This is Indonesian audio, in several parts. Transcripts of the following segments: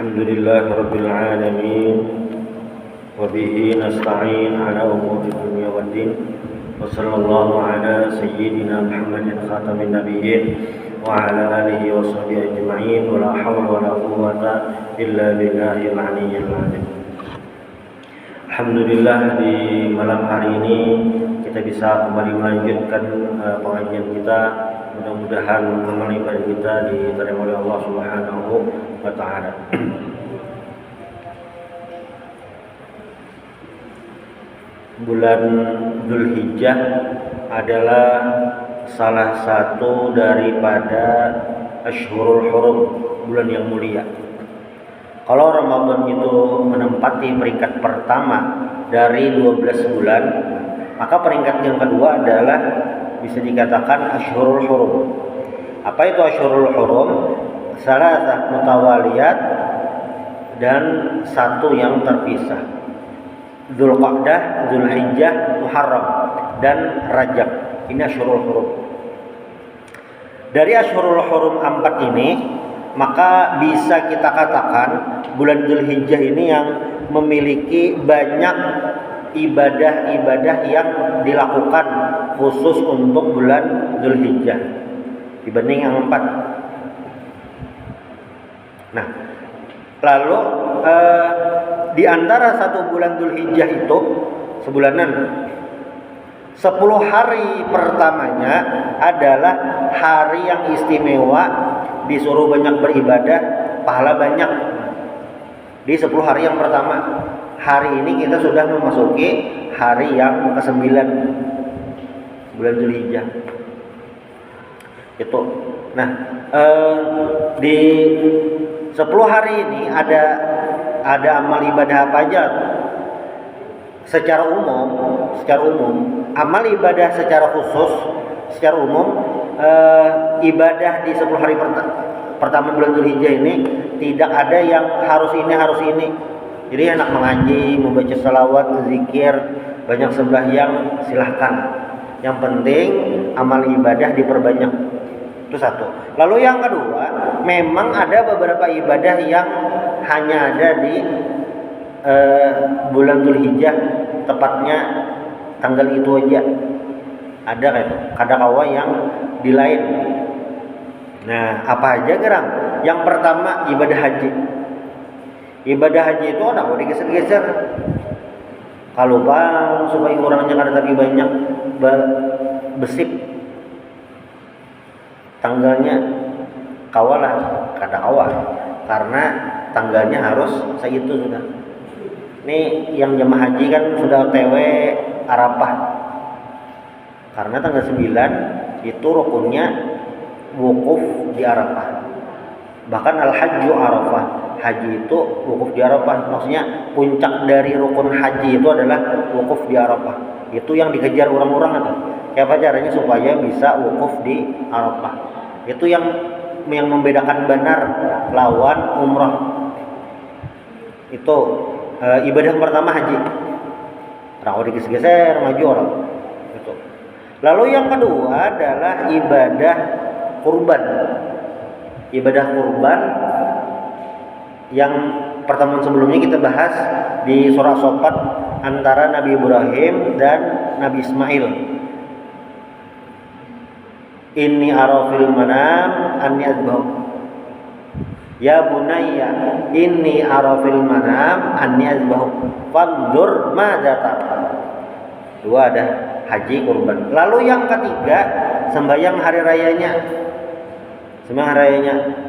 Alhamdulillah Rabbil Alamin wa bihi nasta'in ala umuri dunya waddin wa sallallahu ala sayyidina Muhammadin khatamin nabiyyin wa ala alihi wa sahbihi ajma'in wa la hawla wa la quwwata illa billahil aliyyil azim. Alhamdulillah, di malam hari ini kita bisa kembali melanjutkan pengajian kita. Mudah-mudahan amal ibadah kita diterima oleh Allah Subhanahu wa taala. Bulan Dzulhijjah adalah salah satu daripada Ashhurul Hurum, bulan yang mulia. Kalau Ramadan itu menempati peringkat pertama dari 12 bulan, maka peringkat yang kedua adalah bisa dikatakan Ashhurul Hurum. Apa itu Ashhurul Hurum? Salasah mutawaliyat dan satu yang terpisah. Dzulqa'dah, Dzulhijjah, Muharram dan Rajab. Ini Ashhurul Hurum. Dari Ashhurul Hurum 4 ini, maka bisa kita katakan bulan Dzulhijjah ini yang memiliki banyak ibadah-ibadah yang dilakukan khusus untuk bulan Dzulhijjah dibanding yang 4. Nah, lalu di antara satu bulan Dzulhijjah itu sebulanan, 10 hari pertamanya adalah hari yang istimewa, disuruh banyak beribadah, pahala banyak. Di 10 hari yang pertama, hari ini kita sudah memasuki hari yang ke-9 bulan Dzulhijjah. Itu. Nah, di 10 hari ini ada amal ibadah apa aja? Secara umum, amal ibadah secara khusus, secara umum, ibadah di 10 hari pertama bulan Dzulhijjah ini tidak ada yang harus ini. Jadi enak mengaji, membaca salawat, zikir, banyak sembahyang, silahkan. Yang penting amal ibadah diperbanyak. Itu satu. Lalu yang kedua, memang ada beberapa ibadah yang hanya ada di bulan Dzulhijjah, tepatnya tanggal itu aja. Ada kadang-kala yang di lain. Nah, apa aja gerang? Yang pertama ibadah haji. Ibadah haji itu ada digeser-geser. Kalau bang supaya orangnya kada tapi banyak besip tanggalnya kawalah kada awal karena tanggalnya harus seitu sudah. Ini yang jemaah haji kan sudah OTW Arafah. Karena tanggal 9 itu rukunnya wukuf di Arafah. Bahkan al-hajju Arafah. Haji itu wukuf di Arafah. Maksudnya puncak dari rukun haji itu adalah wukuf di Arafah. Itu yang dikejar orang-orang atau apa caranya supaya bisa wukuf di Arafah. Itu yang membedakan benar lawan umrah. Itu ibadah pertama haji. Orang digeser-geser maju orang. Itu. Lalu yang kedua adalah ibadah kurban. Ibadah kurban yang pertemuan sebelumnya kita bahas di surah Shofat antara Nabi Ibrahim dan Nabi Ismail. Inni arafil manam anni azbahu. Ya bunayya inni arafil manam anni azbahu. Fanzur madza tara. Dua ada haji kurban. Lalu yang ketiga sembahyang hari rayanya.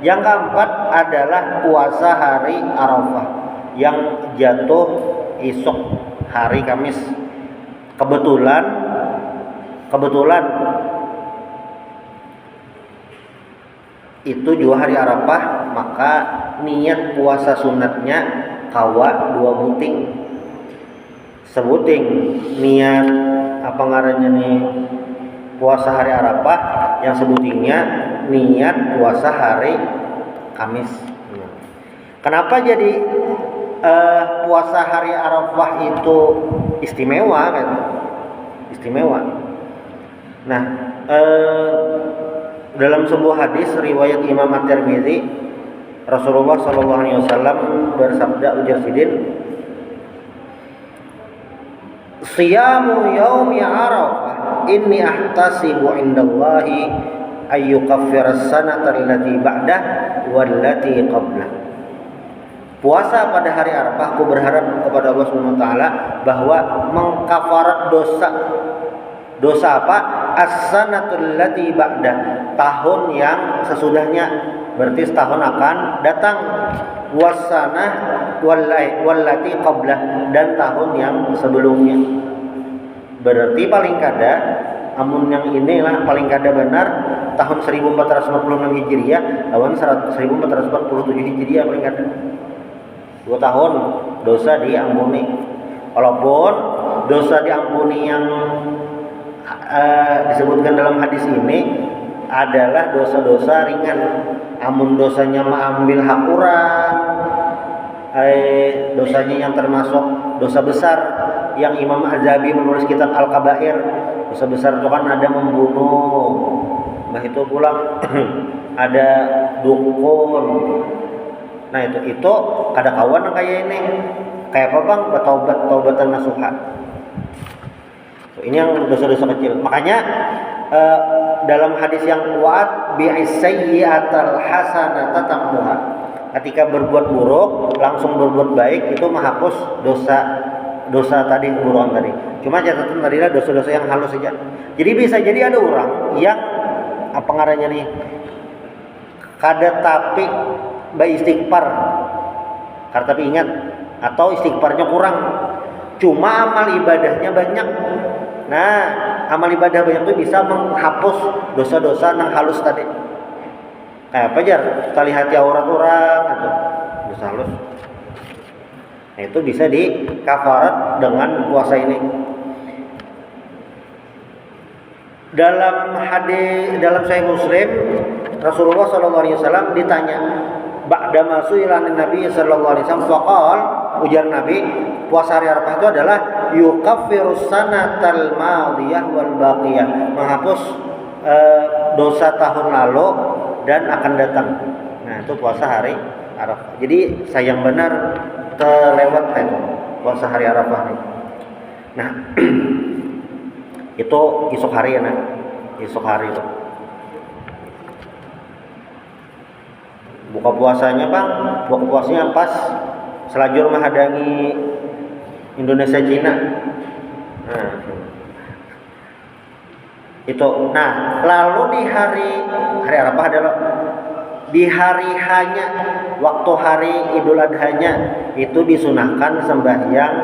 Yang keempat adalah puasa hari Arafah yang jatuh esok hari Kamis. Kebetulan itu juga hari Arafah, maka niat puasa sunatnya kawa 2 buting. Sebuting niat apa ngarannya nih puasa hari Arafah, yang sebutingnya niat puasa hari Kamis. Kenapa jadi puasa hari Arafah itu istimewa kan? Istimewa. Nah, dalam sebuah hadis riwayat Imam At-Tirmidzi Rasulullah sallallahu alaihi wasallam bersabda, ujar Sidin, "Siyamu yaumi Arafah inni ahtasibu indallahi ayyukaffira as-sanata allati ba'dah wallati qablah." Puasa pada hari Arafah, aku berharap kepada Allah Subhanahu wa taala bahwa mengkafarat dosa. Dosa apa? As-sanatul lati ba'dah, tahun yang sesudahnya, berarti setahun akan datang. Wasanah wallati qablah, dan tahun yang sebelumnya. Berarti paling kada amun yang inilah paling kada benar tahun 1446 Hijriah lawan 1447 Hijriah paling kada. 2 tahun dosa diampuni. Walaupun dosa diampuni yang disebutkan dalam hadis ini adalah dosa-dosa ringan. Amun dosanya mengambil hak orang, dosanya yang termasuk dosa besar yang Imam Az-Zahabi menulis kitab Al-Kabair. Dosa besar itu kan ada membunuh, itu pulang ada dukun. Nah itu kada kawan kayak ini. Kayak apa bang? Taubatan nasuha. Ini yang dosa-dosa kecil. Makanya dalam hadis yang kuat, bi'isayyi'atal hasanata tamhuha. Ketika berbuat buruk langsung berbuat baik, itu menghapus dosa tadi, keburukan tadi. Cuma catatan tadilah dosa-dosa yang halus saja. Jadi bisa jadi ada orang yang apa ngarannya nih, kada tapi istighfar, karena tapi ingat, atau istighfarnya kurang, cuma amal ibadahnya banyak. Nah, amal ibadah banyak itu bisa menghapus dosa-dosa yang halus tadi. Kayak apa jar? Tali hati aurat orang atau dosa halus. Nah, itu bisa dikafarat dengan puasa ini. Dalam Sahih Muslim, Rasulullah sallallahu alaihi wasallam ditanya, ba'da masu'ilan Nabi sallallahu alaihi wasallam, faqal, ujar Nabi, puasa hari Arafah itu adalah yukaffirus sanatal madiyah wal baqiyah, menghapus dosa tahun lalu dan akan datang. Nah, itu puasa hari Arafah. Jadi sayang benar terlewat itu puasa hari Arafah. Nah, itu esok hari ya, esok hari itu. Buka puasanya bang, buka puasanya pas selajur menghadangi Indonesia Cina. Nah, itu. Nah, lalu di hari Arafah adalah di hari hanya, waktu hari Idul Adhanya itu disunahkan sembahyang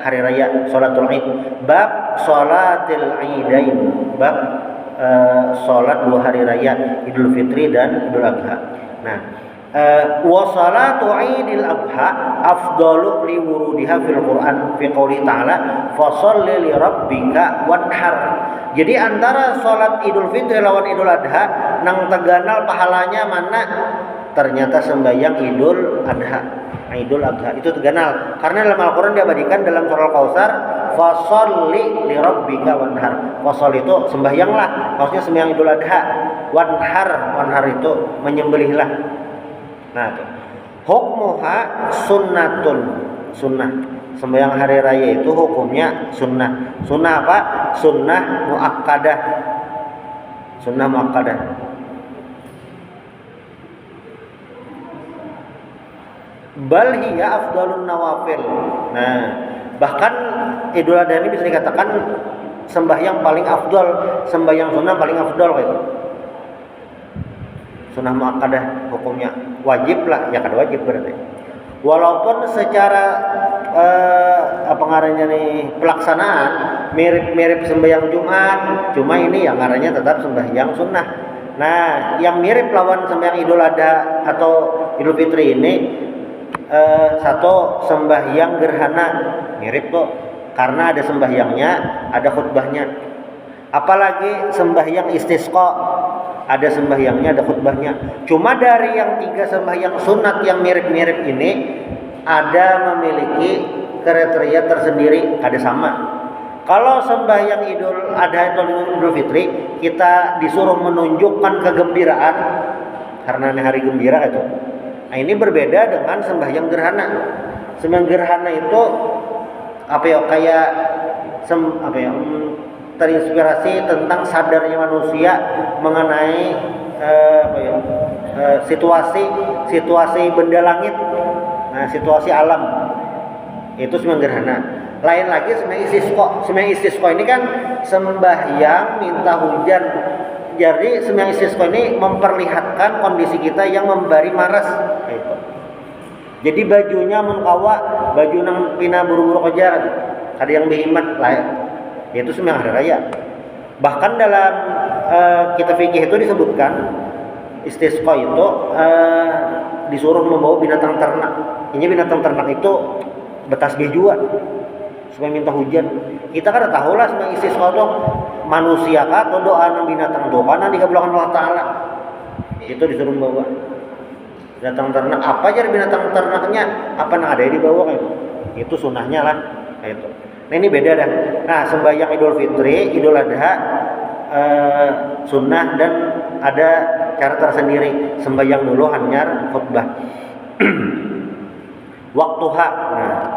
hari raya sholatul Id. Bab sholatil Idain, bab sholat 2 hari raya, Idul Fitri dan Idul Adha. Nah, wa salatu Idil Adha afdalu li wurudiha fil Quran fi qouli ta'ala fa sholli li rabbika wanhar. Jadi antara salat Idul Fitri lawan Idul Adha nang teganal pahalanya mana? Ternyata sembahyang Idul Adha. Idul Adha itu teganal karena dalam Al-Qur'an diabadikan dalam surah Al-Kautsar fa sholli li rabbika wanhar. Fa shol itu sembahyanglah, maksudnya sembahyang Idul Adha. Wanhar itu menyembelihlah. Nah, itu hukmuha sunnatun, sunnah. Sembahyang hari raya itu hukumnya sunnah. Sunnah apa? Sunnah muakkadah. Sunnah muakkadah. Bal hiya afdalun nawafil. Nah, bahkan Idul Adha ini bisa dikatakan sembahyang paling afdal, sembahyang sunnah paling afdal gitu. Sunnah muakkadah hukumnya wajib lah, ya kada wajib berarti. Walaupun secara apa ngarannya nih pelaksanaan mirip-mirip sembahyang Jumat, cuma ini yang ngarannya tetap sembahyang sunnah. Nah, yang mirip lawan sembahyang Idul Adha atau Idul Fitri ini satu sembahyang gerhana, mirip tuh karena ada sembahyangnya, ada khutbahnya. Apalagi sembahyang istisqa, ada sembahyangnya, ada khutbahnya. Cuma dari yang 3 sembahyang sunat yang mirip-mirip ini ada memiliki kriteria tersendiri, ada sama. Kalau sembahyang Idul Adha atau Idul Fitri kita disuruh menunjukkan kegembiraan karena ini hari gembira itu. Nah, ini berbeda dengan sembahyang gerhana. Sembahyang gerhana itu kayak terinspirasi tentang sadarnya manusia mengenai situasi benda langit, nah situasi alam, itu sembahyang gerhana. Lain lagi sembahyang istisqa ini kan sembahyang minta hujan. Jadi sembahyang istisqa ini memperlihatkan kondisi kita yang membari maras. Jadi bajunya munkawa, baju nang pina buru-buru kerja, ada yang behimat lah, yaitu sembahyang hari raya. Bahkan dalam kitab fikih itu disebutkan istisqa itu disuruh membawa binatang ternak. Ini binatang ternak itu betasbih juga supaya minta hujan. Kita kan tahu lah sembahyang istisqa itu manusia kah atau doa nang binatang doa nang dikabulkan Allah Taala. Itu disuruh membawa binatang ternak. Apa aja binatang ternaknya, apa yang ada di bawah itu sunnahnya lah itu. Nah ini beda dah. Nah sembahyang Idul Fitri, Idul Adha sunnah dan ada cara tersendiri. Sembahyang dulu hanyar khutbah. Waktuha, nah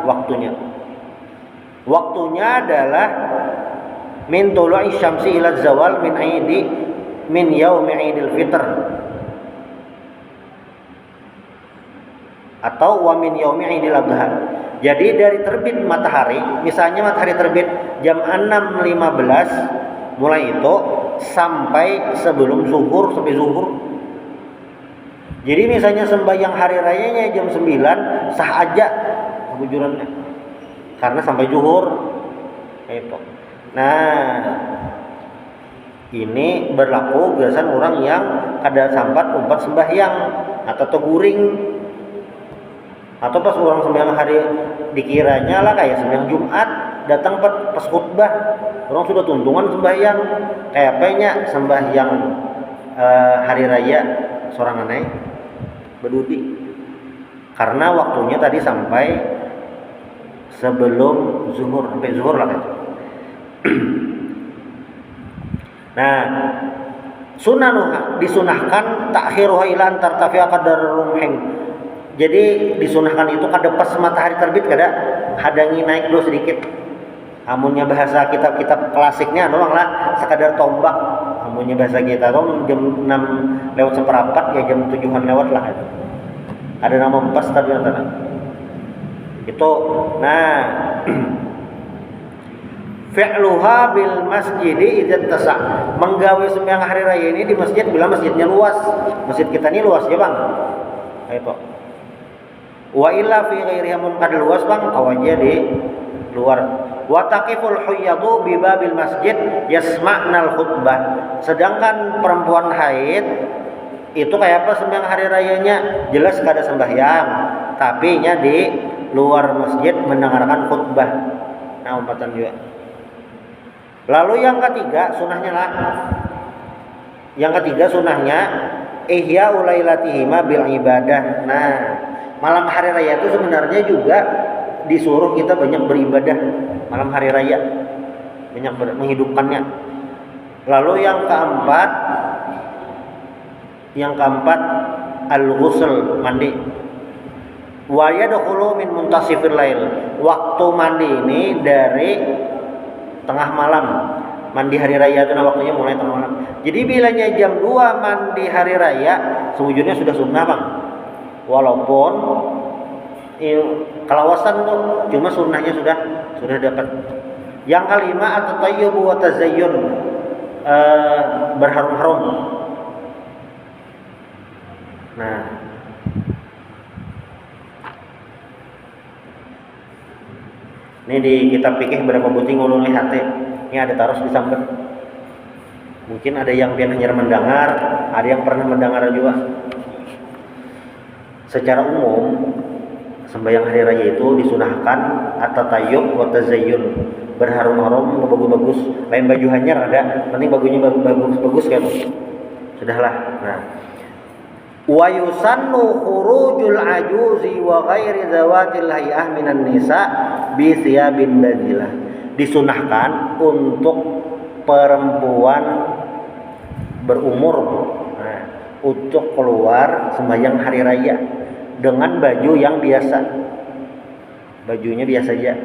waktunya adalah min tulu'i syamsi ila zawal min yaumi Idul Fitr, atau wa min yaumi Idul Adha. Jadi dari terbit matahari, misalnya matahari terbit jam 6.15 mulai itu sampai sebelum zuhur, sampai zuhur. Jadi misalnya sembahyang hari rayanya jam 9 sah aja kebujurannya karena sampai zuhur itu. Nah, ini berlaku biasan orang yang kada sampat umpat sembahyang atau teguring, atau pas orang sembahyang hari dikiranya lah kayak sembahyang Jumat datang pas khutbah orang sudah tuntungan sembahyang kayak apanya sembahyang hari raya seorang aneh berdudi karena waktunya tadi sampai sebelum zuhur, sampai zuhur lah kan. Nah, sunanuha disunahkan takhiruha ila antar tafi'a qadar rumhing. Jadi disunahkan itu kada pas matahari terbit kada hadangi naik dulu sedikit. Amunnya bahasa kitab-kitab klasiknya doang lah sekadar tombak. Amunnya bahasa kita tuh jam 6 lewat seperempat ya jam 7-an lewat lah itu. Ada nama pas tadi antara. Itu nah fi'luha bil masjidi idzat tasa. Menggawe sembahyang hari raya ini di masjid bila masjidnya luas. Masjid kita ini luas ya, Bang. Itu. Wa illa fi ghairiha mun kad luas, Bang, awaja di luar. Wa taqiful huyyadu bi babil masjid yasma'nal khutbah. Sedangkan perempuan haid itu kayak apa sembahyang hari rayanya? Jelas kada sembahyang, tapi nya di luar masjid mendengarkan khutbah. Nah, umpatan juga. Lalu yang ketiga sunahnya lah. Yang ketiga sunahnya ihya ulailatihima bil ibadah. Nah, malam hari raya itu sebenarnya juga disuruh kita banyak beribadah malam hari raya, banyak menghidupkannya. Lalu yang keempat al-ghusl, mandi. Wa yadkhulu min muntasifil lail. Waktu mandi ini dari tengah malam. Mandi hari raya itu waktunya mulai tengah malam. Jadi bilanya jam 2 mandi hari raya, sewujudnya sudah sunnah, Bang. Walaupun kelawasan tuh cuma sunnahnya sudah dapat. Yang kelima at-tayyub wa tazayyun, berharum-harum. Nah, ini di kitab fikih berapa buting ulun lihat ini ada taruh di sambat. Mungkin ada yang hanya mendengar, ada yang pernah mendengar juga. Secara umum sembahyang hari raya itu disunahkan at-tatayyub wa tazayyun, berharum-harum, bagus-bagus. Lain baju hanyar ada, penting bajunya bagus-bagus kan. Sudahlah. Nah, wa yusannu khurujul ajuzi wa ghairi zawatil hayah minan nisa bi thiyabin badilah. Disunahkan untuk perempuan berumur untuk keluar sembahyang hari raya dengan baju yang biasa. Bajunya biasa aja.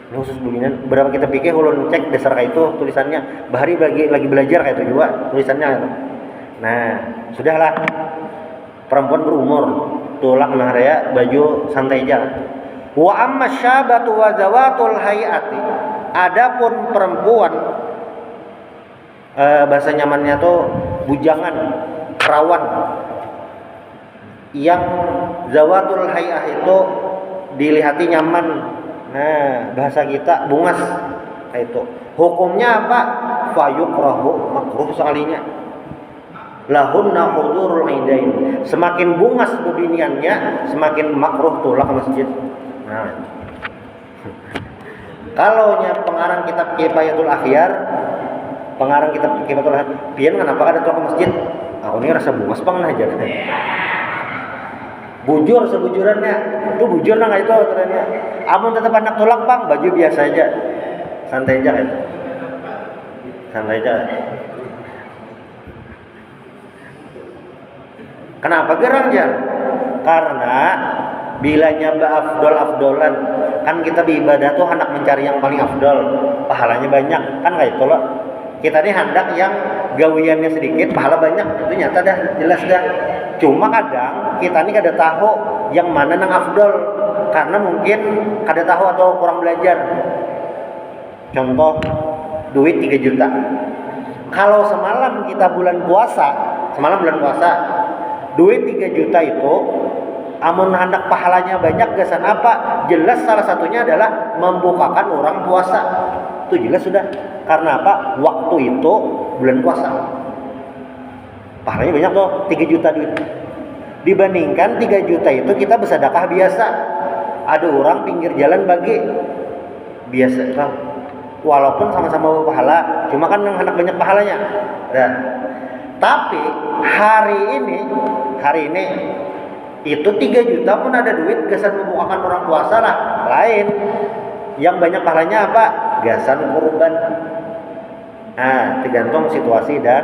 Ini khusus beginian. Berapa kita pikir ulun cek dasar kayak itu tulisannya. Bahari lagi belajar kayak itu juga tulisannya itu. Nah, sudahlah. Perempuan berumur, tulak mahraya baju santai aja. Wa amma syabatu wa zawatul hayati. Adapun perempuan bahasa nyamannya tuh bujangan, perawan yang zawatul hayah itu dilihati nyaman. Nah, bahasa kita bungas kayak itu. Hukumnya apa? Fayukrahu, makruh sekalinya. Lahunna hudurul aidain. Semakin bungas bebiniannya, semakin makruh tulak ke masjid. Nah. Kalau nya pengarang kitab Kifayatul Akhyar, pengarang kitab Kifayatul Akhyar, pian kenapa ada tulak ke masjid? Aku ini rasa bungas pang aja. Bujur sebujurannya, itu bujur nah itu trennya. Amun tetap anak tulak bang, baju biasa aja, santai aja kan, santai aja. Kenapa gerang jar? Karena bilanya afdolan, kan kita beribadah tuh hendak mencari yang paling afdol, pahalanya banyak, kan kayak itu loh. Kita ini hendak yang gawiannya sedikit, pahala banyak, itu nyata dah, jelas dah. Cuma kadang kita ini kada tahu yang mana nang afdol, karena mungkin kada tahu atau kurang belajar. Contoh, duit 3 juta. Kalau semalam kita bulan puasa, duit 3 juta itu amun hendak pahalanya banyak gasan apa? Jelas salah satunya adalah membukakan orang puasa. Itu jelas sudah. Karena apa? Waktu itu bulan puasa. Pahalanya banyak tuh, 3 juta duit. Dibandingkan 3 juta itu kita bersedekah biasa. Ada orang pinggir jalan bagi biasa kan. Walaupun sama-sama pahala, cuma kan yang hendak banyak pahalanya. Nah, tapi hari ini itu 3 juta pun ada duit gasan membukakan orang puasa lah. Lain. Yang banyak pahalanya apa? Gasan kurban. Nah, tergantung situasi dan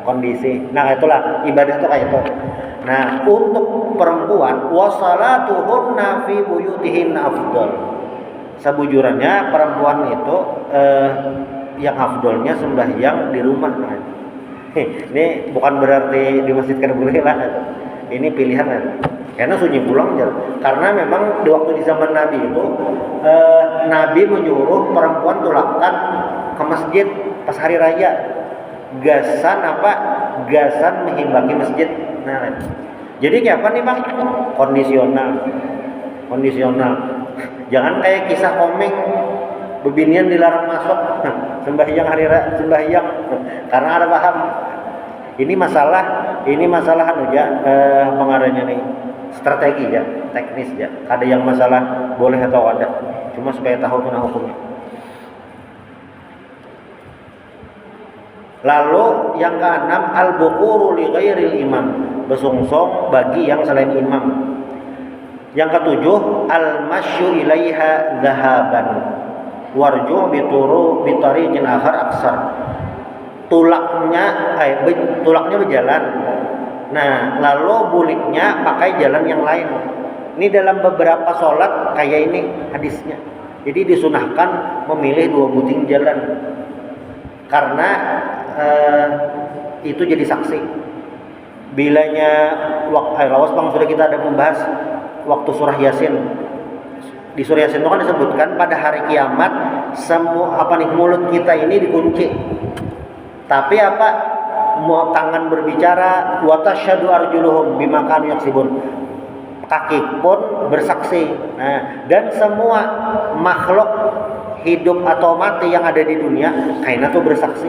kondisi. Nah, itulah ibadah itu kayak itu. Nah, untuk perempuan wasalatuhunna fi buyutihinna afdal. Sebujurannya perempuan itu yang afdolnya sembahyang di rumah. Nah, ini bukan berarti di masjid kada boleh lah. Ini pilihan kan. Karena sunyi pulang aja. Karena memang di waktu di zaman Nabi itu Nabi menyuruh perempuan tulakkan ke masjid pas hari raya. Gasan apa? Gasan mengimbangi masjid. Nah, jadi kayak apa nih bang? Kondisional. Jangan kayak kisah komeng bebinian dilarang masuk sembahyang hari raya, sembahyang karena ada paham. Ini masalah anu ya pengarahnya nih strategi ya, teknis ya. Ada yang masalah boleh atau ada. Cuma supaya tahu mana hukumnya. Lalu yang keenam al-bukuru li ghairil imam, bersungsong bagi yang selain imam. Yang ketujuh al-masyu ilaiha dhahaban warju bituru bitariqin akhar aksar. Tulaknya berjalan. Nah, lalu buliknya pakai jalan yang lain. Ini dalam beberapa sholat kayak ini hadisnya. Jadi disunahkan memilih 2 buting jalan. Karena itu jadi saksi. Bilanya lawas bang sudah kita ada membahas waktu surah Yasin. Di surah Yasin itu kan disebutkan pada hari kiamat semua mulut kita ini dikunci. Tapi apa? Mau tangan berbicara, wa tasyhadu arjuluhum bima kanu yaksibun. Kaki pun bersaksi. Nah, dan semua makhluk hidup atau mati yang ada di dunia kaina tuh bersaksi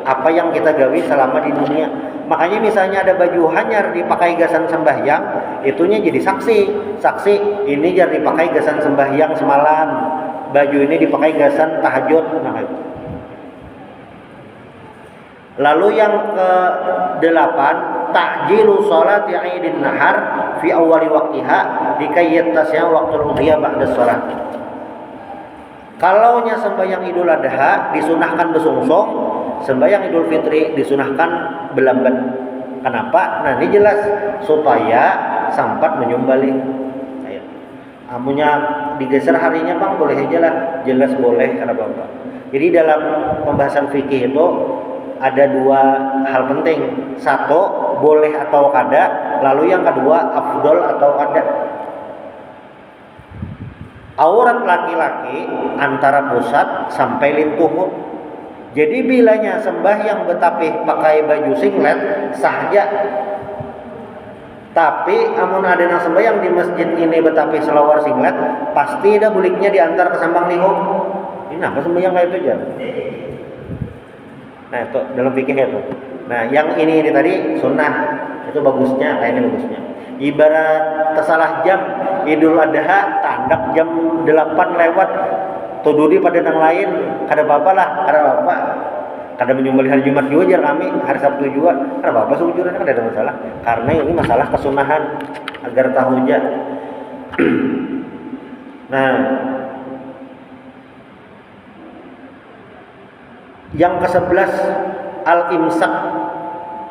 apa yang kita gawi selama di dunia. Makanya misalnya ada baju hanyar dipakai gasan sembahyang, itunya jadi saksi ini jadi dipakai gasan sembahyang semalam, baju ini dipakai gasan tahajud. Nah, lalu yang ke-8 ta'jilu sholati Idin Nahar fi awwali waqtiha dikayyattasya waqtul udhiyah ba'da shalah. Kalau nya sembahyang Idul Adha disunahkan bersungsong, sembahyang Idul Fitri disunahkan belambat. Kenapa? Nah ini jelas supaya sampat menyumbalik. Amunya digeser harinya bang boleh aja lah, jelas boleh karena bapak. Jadi dalam pembahasan fikih itu ada dua hal penting. Satu, boleh atau kada. Lalu yang kedua, afdol atau kada. Aurat laki-laki antara pusat sampai lintuh. Jadi bilanya sembahyang betapih pakai baju singlet sahja. Tapi amun ada yang sembahyang di masjid ini betapih selawar singlet, pasti ada buliknya diantar ke sambang lihum. Ini apa sembahyang kayak itu aja? Nah itu dalam fikih itu. Nah yang ini tadi sunnah, itu bagusnya, kayak ini bagusnya. Ibarat tersalah jam Idul Adha, tandak jam 8 lewat, tududi pada yang lain, kada apa-apa lah, kada apa-apa. Kada menyumbali hari Jumat juga jar kami, hari Sabtu juga, kada apa-apa sujudnya, kada ada masalah. Karena ini masalah kesunahan agar tahu aja. Nah, yang ke-11 al-imsak.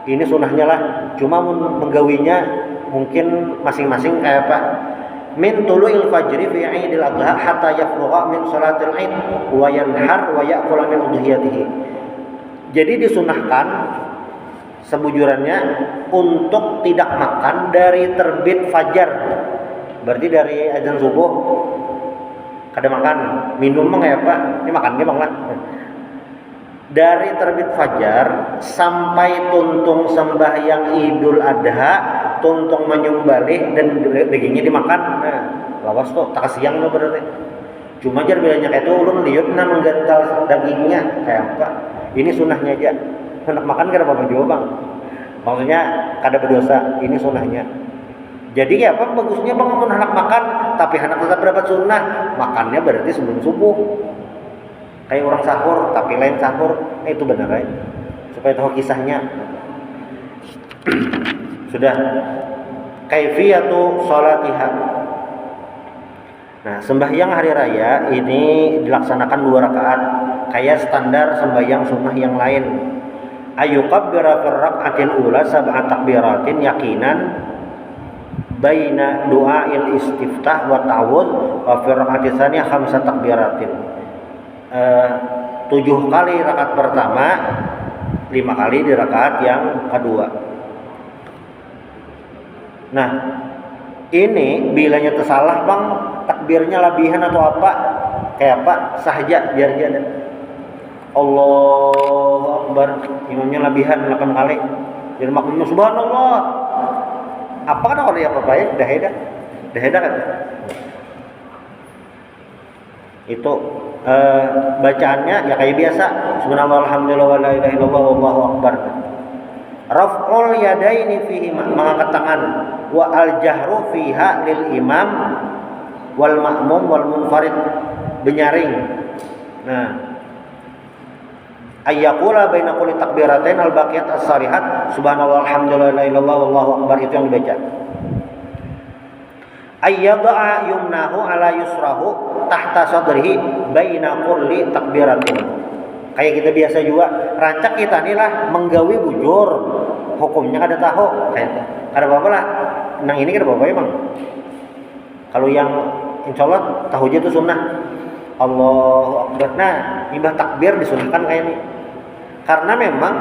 Ini sunahnya lah, cuma menggawinya mungkin masing-masing kayak apa. Min tulu'il fajri fi 'idil adha hatta yafrugha min salatil 'id wa yanhar wa ya'kula min udhiyatihi. Jadi disunahkan sebujurannya untuk tidak makan dari terbit fajar. Berarti dari azan subuh kada makan, minum mah kayak apa? Ini makannya bang lah. Dari terbit fajar sampai tuntung sembahyang Idul Adha, tuntung menyumbalih dan dagingnya dimakan. Nah, lawas tuh tak siang tuh berarti. Cuma jar bilanya kayak itu ulun liut na menggantal dagingnya kayak apa? Ini sunahnya aja. Hendak makan kada apa-apa juga bang. Maksudnya kada berdosa. Ini sunahnya. Jadi ya apa bagusnya bang amun hendak makan tapi hendak tetap dapat sunnah, makannya berarti sebelum subuh. Kayak orang sahur tapi lain sahur, itu benar ya. Supaya tahu kisahnya. Sudah. Kaifiyatu sholatiha. Nah, sembahyang hari raya ini dilaksanakan 2 rakaat, kayak standar sembahyang sunnah yang lain. Ayukabbira fir rak'atil ula sab'a takbiratin yaqinan baina du'ail istiftah wa ta'awudz wa fir rak'atis tsaniyah 5 takbiratin. 7 kali rakaat pertama, 5 kali di rakaat yang kedua. Nah, ini bilanya tersalah bang, takbirnya labihan atau apa, kayak apa, sahaja biar dia ada. Allahu Akbar, imamnya labihan 8 kali, jadi makmumnya subhanallah. Apa kan kalau dia apa ya, dah kan? Itu bacaannya ya kayak biasa, subhanallah alhamdulillah wa la ilaha illallah wallahu akbar. Raf'ul yadaini fihi, mengangkat tangan, wa al-jahru fiha lil imam wal ma'mum wal munfarid, benyaring. Nah, ayyaqula baina kulli takbiratain al-baqiyat as-sarihat subhanallah alhamdulillah la ilaha illallah wallahu akbar, itu yang dibaca. Ayyada'a yumnahu ala yusrahu tahta sadrihi baina kulli takbiratin. Kayak kita biasa juga, rancak kita nih lah menggawi bujur, hukumnya kada tahu, kayak kada apa-apa lah. Nang ini kada apa-apa emang. Kalau yang insyaallah tahu aja itu sunnah. Allahu Akbar. Nah, imbah takbir disunahkan kayak ini. Karena memang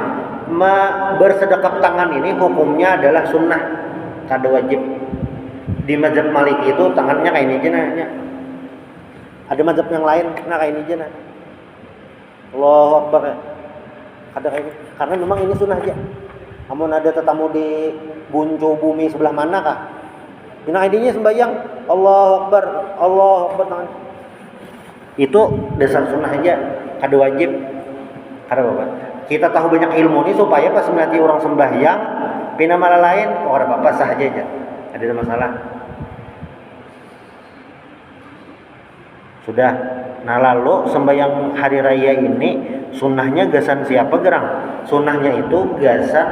bersedekap tangan ini hukumnya adalah sunnah, kada wajib. Di mazhab Maliki itu tangannya kayak ini aja nah. Ada mazhab yang lain nah kayak ini aja nah. Allahu Akbar. Ada kayak ini. Karena memang ini sunnah aja. Amun ada tetamu di buncu bumi sebelah mana kah? Dina idenya sembahyang Allahu Akbar, Allahu Akbar tangan. Itu dasar sunnah aja, kada wajib. Kada apa-apa. Kita tahu banyak ilmu ini supaya pas melihat orang sembahyang pina malah lain, oh kada apa-apa sah aja. Ada masalah. Sudah. Nah lalu sembahyang hari raya ini sunnahnya gasan siapa gerang? Sunnahnya itu gasan